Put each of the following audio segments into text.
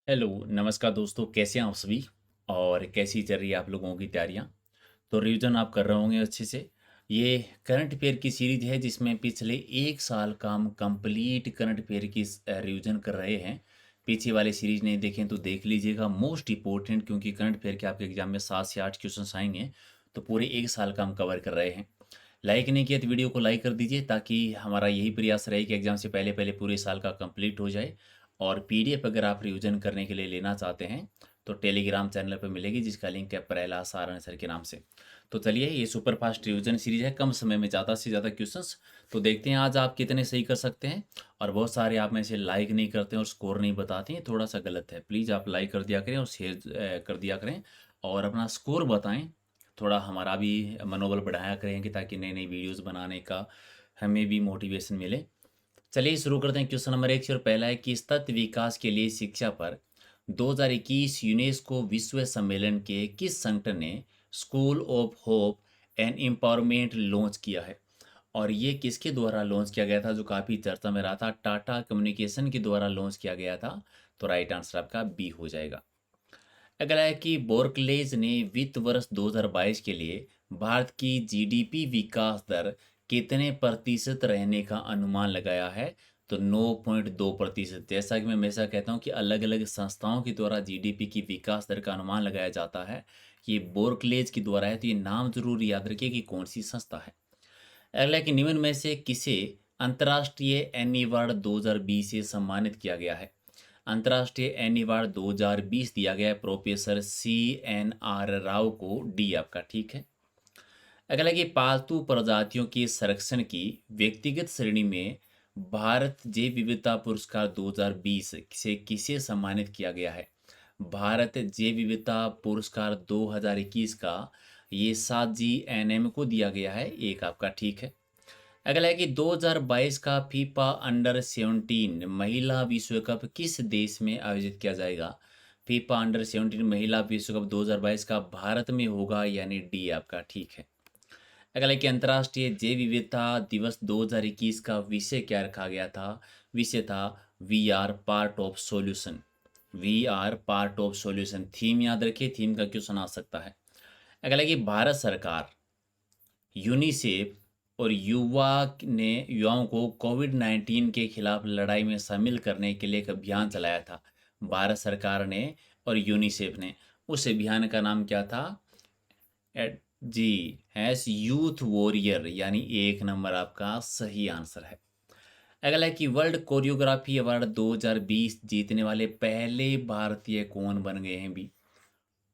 Hello, नमस्कार दोस्तों, कैसे हैं आप सभी? और कैसी चल रही है आप लोगों की तैयारियाँ? तो रिवीजन आप कर रहे होंगे अच्छे से। ये करंट अफेयर की सीरीज़ है जिसमें पिछले 1 साल का हम कंप्लीट करंट अफेयर की रिवीजन कर रहे हैं। पीछे वाली सीरीज़ नहीं देखें तो देख लीजिएगा, मोस्ट इम्पोर्टेंट क्योंकि करंट अफेयर के आपके एग्ज़ाम में 7 से 8 क्वेश्चन्स आएँगे, तो पूरे 1 साल का हम कवर कर रहे हैं। लाइक नहीं किया तो वीडियो को लाइक कर दीजिए ताकि हमारा यही प्रयास रहे कि एग्ज़ाम से पहले-पहले पूरे साल का कंप्लीट हो जाए। और पीडीएफ अगर आप रिवीजन करने के लिए लेना चाहते हैं, तो टेलीग्राम चैनल पे मिलेगी जिसका लिंक है प्रहलाद सारंग सर के नाम से। तो चलिए ये सुपर फास्ट रिवीजन सीरीज़ है, कम समय में ज़्यादा से ज़्यादा क्वेश्चंस। तो देखते हैं आज आप कितने सही कर सकते हैं। और बहुत सारे आप में से लाइक नहीं करते हैं और स्कोर नहीं बताते हैं, थोड़ा-सा गलत है। प्लीज़ आप लाइक कर दिया करें और शेयर कर दिया करें और अपना स्कोर बताएँ। थोड़ा हमारा भी मनोबल बढ़ाया करेंगे ताकि नई-नई वीडियोज़ बनाने का हमें भी मोटिवेशन मिले। चलिए शुरू करते हैं क्वेश्चन नंबर 1 से और पहला है कि सतत विकास के लिए शिक्षा पर 2021 यूनेस्को विश्व सम्मेलन के किस संगठन ने school of hope and empowerment launch किया है? और ये किसके द्वारा लॉन्च किया गया था जो काफ़ी चर्चा में रहा था? टाटा कम्युनिकेशन के द्वारा लॉन्च किया गया था। तो राइट आंसर आपका बी हो जाएगा। अगला है कि बोर्कलेज ने वित्त वर्ष 2022 के लिए भारत की जीडीपी विकास दर कितने प्रतिशत रहने का अनुमान लगाया है? तो 9.2%। जैसा कि मैं हमेशा कहता हूँ कि अलग-अलग संस्थाओं के द्वारा जीडीपी की विकास दर का अनुमान लगाया जाता है। ये बोर्कलेज के द्वारा है, तो ये नाम ज़रूर याद रखिए कि कौन-सी संस्था है। अगला है कि निम्न में से किसे अंतर्राष्ट्रीय एनी अवार्ड 2020 से सम्मानित किया गया है? अंतर्राष्ट्रीय एनी अवार्ड 2020 दिया गया है प्रोफेसर CNR राव को। डी आपका ठीक है। अगला है कि पालतू प्रजातियों के संरक्षण की व्यक्तिगत श्रेणी में भारत जैव विविधता पुरस्कार 2020 से किसे सम्मानित किया गया है? भारत जैव विविधता पुरस्कार 2021 का ये सात जी को दिया गया है। एक आपका ठीक है। अगला है कि 2022 का फीफा अंडर 17 महिला विश्व कप किस देश में आयोजित किया जाएगा? फीफा अंडर 17 महिला विश्व कप 2022 का भारत में होगा, यानी डी आपका ठीक है। अगला है कि अंतर्राष्ट्रीय जैव विविधता दिवस 2021 का विषय क्या रखा गया था? विषय था we are part of solution. We are part of solution. Theme याद रखिए, थीम का क्वेश्चन आ सकता है। अगला है कि भारत सरकार, यूनिसेफ और युवाओं को कोविड-19 के खिलाफ लड़ाई में शामिल करने के लिए एक अभियान चलाया था। भारत सरकार ने और यूनिसेफ ने। उस अभियान का नाम क्या था? एड जी, हैज़ यूथ वॉरियर, यानी एक नंबर आपका सही आंसर है। अगला है कि वर्ल्ड कोरियोग्राफी अवार्ड 2020 जीतने वाले पहले भारतीय कौन बन गए हैं भी?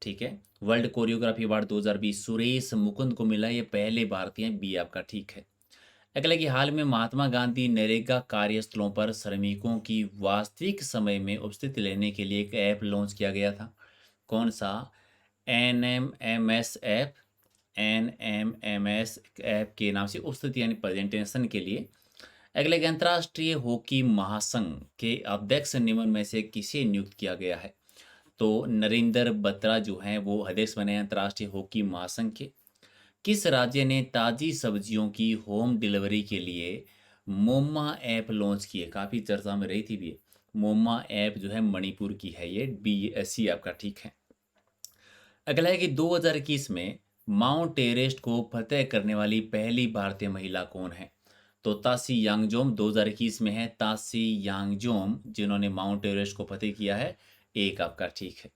ठीक है। World choreography award 2020 Suresh Mukund को मिला, ये पहले भारतीय हैं। बी आपका ठीक है। अगला कि हाल में महात्मा गांधी नरेगा कार्यस्थलों पर श्रमिकों की वास्तविक समय में उपस्थिति लेने के लिए एक ऐप लॉन्च किया गया था। कौन सा? NMMS app. NMMS ऐप के नाम से उपस्थिति यानी प्रेजेंटेशन के लिए। अगले कि अंतर्राष्ट्रीय हॉकी महासंघ के अध्यक्ष निम्न में से किसे नियुक्त किया गया है? तो नरेंद्र बत्रा जो हैं वो अध्यक्ष बने हैं अंतर्राष्ट्रीय हॉकी महासंघ के। किस राज्य ने ताज़ी सब्जियों की होम डिलीवरी के लिए मोमा ऐप लॉन्च की है? काफ़ी चर्चा में रही थी भी ये। मोमा ऐप जो है मणिपुर की है ये। BSC आपका ठीक है। अगला है कि 2021 में माउंट एवरेस्ट को फतेह करने वाली पहली भारतीय महिला कौन है? तो तासी यांगजोम 2021 में है। तासी यांगजोम जिन्होंने माउंट एवरेस्ट को फतेह किया है। एक आपका ठीक है।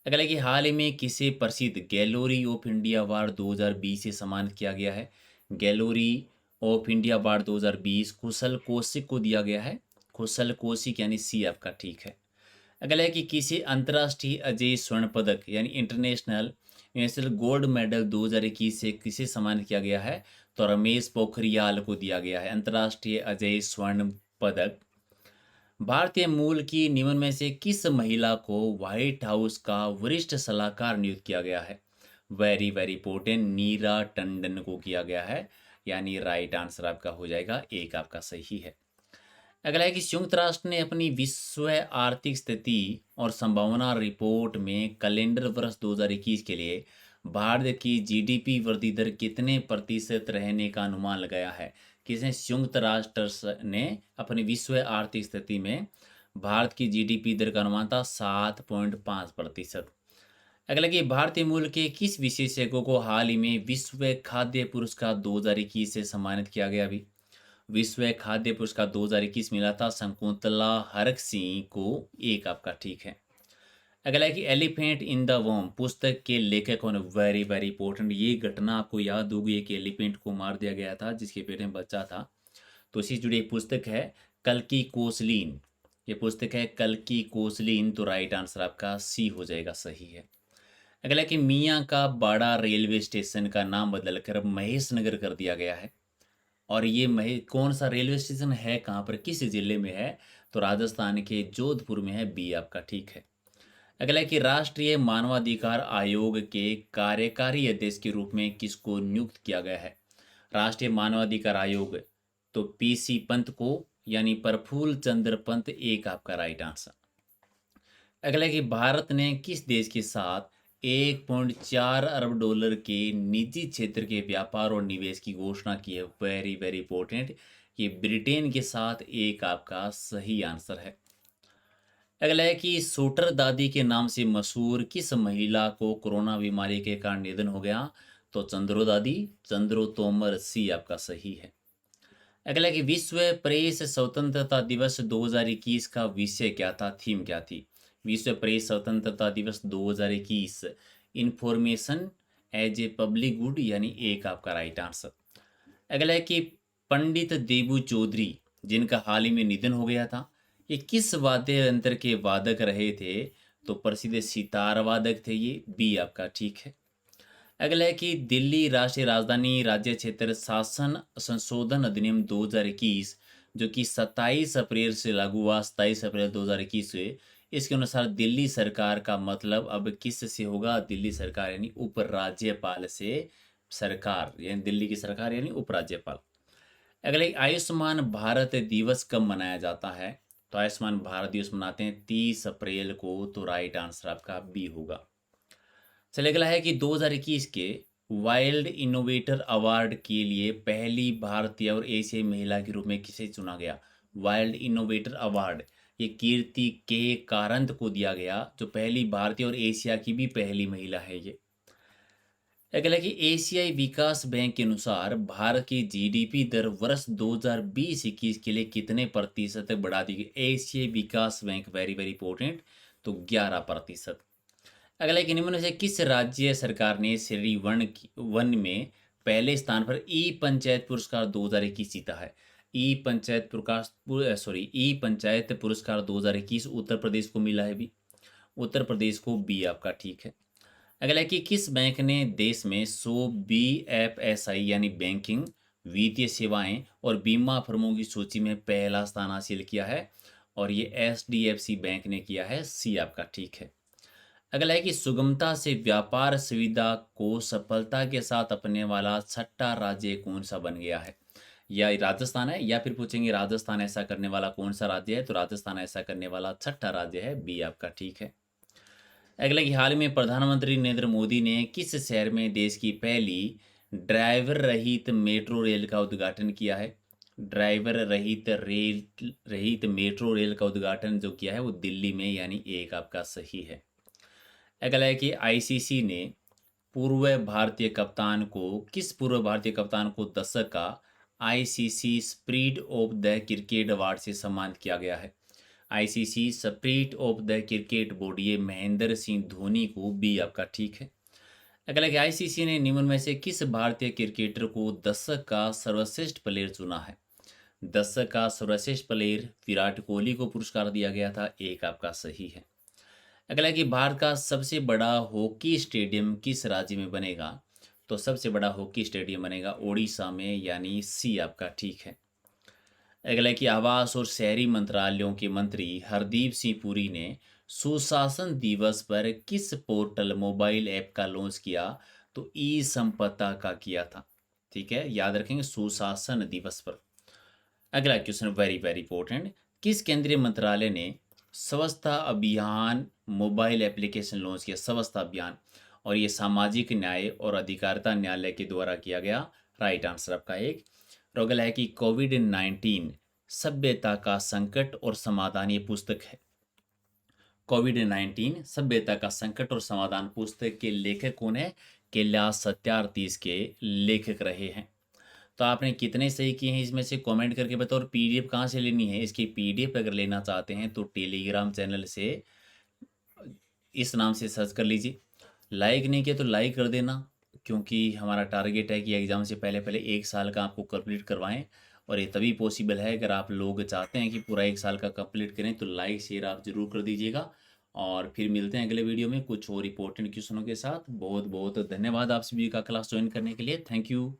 अगला है कि हाल ही में किसे प्रसिद्ध गैलरी ऑफ इंडिया अवार्ड 2020 से सम्मानित किया गया है? गैलरी ऑफ इंडिया अवार्ड 2020 कुशल कौशिक को दिया गया है। कुशल कौशिक यानी सी आपका ठीक है। अगला है कि किसी अंतर्राष्ट्रीय अजय स्वर्ण पदक यानी इंटरनेशनल यूनिवर्सल गोल्ड मेडल 2021 से किसे सम्मानित किया गया है? तो रमेश पोखरियाल को दिया गया है अंतर्राष्ट्रीय अजय स्वर्ण पदक। भारतीय मूल की निम्न में से किस महिला को व्हाइट हाउस का वरिष्ठ सलाहकार नियुक्त किया गया है? वेरी वेरी इंपॉर्टेंट, नीरा टंडन को किया गया है, यानी राइट आंसर आपका हो जाएगा। एक आपका सही है। अगला है कि संयुक्त राष्ट्र ने अपनी विश्व आर्थिक स्थिति और संभावना रिपोर्ट में कैलेंडर वर्ष 2021 के लिए भारत की जीडीपी वृद्धि दर कितने प्रतिशत रहने का अनुमान लगाया है? किसने? संयुक्त राष्ट्र ने अपनी विश्व आर्थिक स्थिति में भारत की जीडीपी दर का अनुमान था 7.5%। अगला कि भारतीय मूल के किस विशेषज्ञ को हाल ही में विश्व खाद्य पुरस्कार 2021 से सम्मानित किया गया? अभी विश्व खाद्य पुरस्कार 2021 मिला था शकुंतला हरक सिंह को। एक आपका ठीक है। अगला है कि एलिफेंट इन द वॉर्म पुस्तक के लेखक कौन? वेरी वेरी इंपॉर्टेंट, ये घटना आपको याद होगी। एक एलिफेंट को मार दिया गया था जिसके पेट में बच्चा था, तो इसी से जुड़ी एक पुस्तक है कल की कोसलीन। ये पुस्तक है कल की कोसलीन, तो राइट आंसर आपका सी हो जाएगा, सही है। अगला है कि मियाँ का बाड़ा रेलवे स्टेशन का नाम बदलकर अब महेश नगर कर दिया गया है। और ये महे कौन सा रेलवे स्टेशन है, कहाँ पर, किस जिले में है? तो राजस्थान के जोधपुर में है। बी आपका ठीक है। अगला है कि राष्ट्रीय मानवाधिकार आयोग के कार्यकारी अध्यक्ष के रूप में किसको नियुक्त किया गया है? राष्ट्रीय मानवाधिकार आयोग, तो पीसी पंत को, यानी प्रफुल्ल चंद्र पंत। एक आपका राइट आंसर। अगला है कि भारत ने किस देश के साथ 1.4 अरब डॉलर के निजी क्षेत्र के व्यापार और निवेश की घोषणा की है? वेरी वेरी इंपॉर्टेंट, ये ब्रिटेन के साथ। एक आपका सही आंसर है। अगला है कि सूटर दादी के नाम से मशहूर किस महिला को कोरोना बीमारी के कारण निधन हो गया? तो चंद्रो दादी, चंद्रो तोमर। सी आपका सही है। अगला है कि विश्व प्रेस स्वतंत्रता दिवस 2021 का विषय क्या था, थीम क्या थी? विश्व प्रेस स्वतंत्रता दिवस 2021 information as a public good, यानी एक आपका राइट आंसर। अगला है कि पंडित देबू चौधरी, जिनका हाल ही में निधन हो गया था, ये किस वाद्य यंत्र के वादक रहे थे? तो प्रसिद्ध सितार वादक थे ये। बी आपका ठीक है। अगला है कि दिल्ली राष्ट्रीय राजधानी राज्य क्षेत्र शासन संशोधन अधिनियम 2021, जो कि 27 अप्रैल से लागू हुआ, 27 अप्रैल 2021 से, इसके अनुसार दिल्ली सरकार का मतलब अब किस से होगा? दिल्ली सरकार यानी उपराज्यपाल से सरकार, यानी दिल्ली की सरकार यानी उपराज्यपाल। अगला एक आयुष्मान भारत दिवस कब मनाया जाता है? तो आयुष्मान भारत दिवस मनाते हैं 30 अप्रैल को, तो राइट आंसर आपका बी होगा। चलिए अगला है कि 2021 के वाइल्ड इनोवेटर अवार्ड के लिए पहली भारतीय और एशियाई महिला के रूप में किसे चुना गया? वाइल्ड इनोवेटर अवार्ड ये कीर्ति के कारंत को दिया गया, जो पहली भारतीय और एशिया की भी पहली महिला है ये। अगला कि एशियाई विकास बैंक के अनुसार भारत की जीडीपी दर वर्ष 2020-21 के लिए कितने प्रतिशत तक बढ़ा दी गई? एशियाई विकास बैंक, वेरी वेरी इंपॉर्टेंट, तो 11%। अगला एक निम्न में से किस राज्य सरकार ने श्रेणी वन में पहले स्थान पर ई पंचायत पुरस्कार 2021 जीता है? ई पंचायत पुरस्कार 2021 उत्तर प्रदेश को मिला है भी, उत्तर प्रदेश को। बी आपका ठीक है। अगला है कि किस बैंक ने देश में 100 BFSI यानी बैंकिंग, वित्तीय सेवाएं और बीमा फर्मों की सूची में पहला स्थान हासिल किया है? और ये HDFC बैंक ने किया है। सी आपका ठीक है। अगला है कि सुगमता से व्यापार सुविधा को सफलता के साथ अपने वाला छठा राज्य कौन सा बन गया है? या राजस्थान है, या फिर पूछेंगे राजस्थान ऐसा करने वाला कौन सा राज्य है? तो राजस्थान ऐसा करने वाला छठा राज्य है। बी आपका ठीक है। अगला कि हाल में प्रधानमंत्री नरेंद्र मोदी ने किस शहर में देश की पहली ड्राइवर रहित मेट्रो रेल का उद्घाटन किया है? ड्राइवर रहित मेट्रो रेल का उद्घाटन जो किया है वो दिल्ली में, यानी एक आपका सही है। अगला है कि आईसीसी ने किस पूर्व भारतीय कप्तान को दशक का ICC spirit of the cricket award से सम्मानित किया गया है? ICC spirit of the cricket board, ये महेंद्र सिंह धोनी को। बी आपका ठीक है। अगला कि आईसीसी ने निम्न में से किस भारतीय क्रिकेटर को दशक का सर्वश्रेष्ठ प्लेयर चुना है? दशक का सर्वश्रेष्ठ प्लेयर विराट कोहली को पुरस्कार दिया गया था। एक आपका सही है। अगला कि भारत का सबसे बड़ा हॉकी स्टेडियम किस राज्य में बनेगा? तो सबसे बड़ा हॉकी स्टेडियम बनेगा उड़ीसा में, यानी सी आपका ठीक है। अगला कि आवास और शहरी मंत्रालयों के मंत्री हरदीप सिंह पुरी ने सुशासन दिवस पर किस पोर्टल मोबाइल ऐप का लॉन्च किया? तो ई संपदा का किया था। ठीक है, याद रखेंगे सुशासन दिवस पर। अगला क्वेश्चन वेरी वेरी इंपॉर्टेंट, किस केंद्रीय मंत्रालय ने स्वच्छता अभियान मोबाइल एप्लीकेशन लॉन्च किया? स्वच्छता अभियान, और ये सामाजिक न्याय और अधिकारिता न्यायालय के द्वारा किया गया। राइट आंसर आपका एक। और अगला है कि कोविड-19 सभ्यता का संकट और समाधान ये पुस्तक है। कोविड-19 सभ्यता का संकट और समाधान पुस्तक के लेखक कौन है? कैलाश सत्यार्थी इसके लेखक रहे हैं। तो आपने कितने सही किए हैं इसमें से कमेंट करके बताओ। और पीडीएफ कहाँ से लेनी है? इसकी पीडीएफ अगर लेना चाहते हैं तो टेलीग्राम चैनल से इस नाम से सर्च कर लीजिए। लाइक नहीं किया तो लाइक कर देना, क्योंकि हमारा टारगेट है कि एग्ज़ाम से पहले पहले 1 साल का आपको कंप्लीट करवाएँ। और ये तभी पॉसिबल है अगर आप लोग चाहते हैं कि पूरा 1 साल का कंप्लीट करें, तो लाइक शेयर आप ज़रूर कर दीजिएगा। और फिर मिलते हैं अगले वीडियो में कुछ और इम्पोर्टेंट क्वेश्चनों के साथ। बहुत बहुत धन्यवाद आप सभी का क्लास ज्वाइन करने के लिए। Thank you.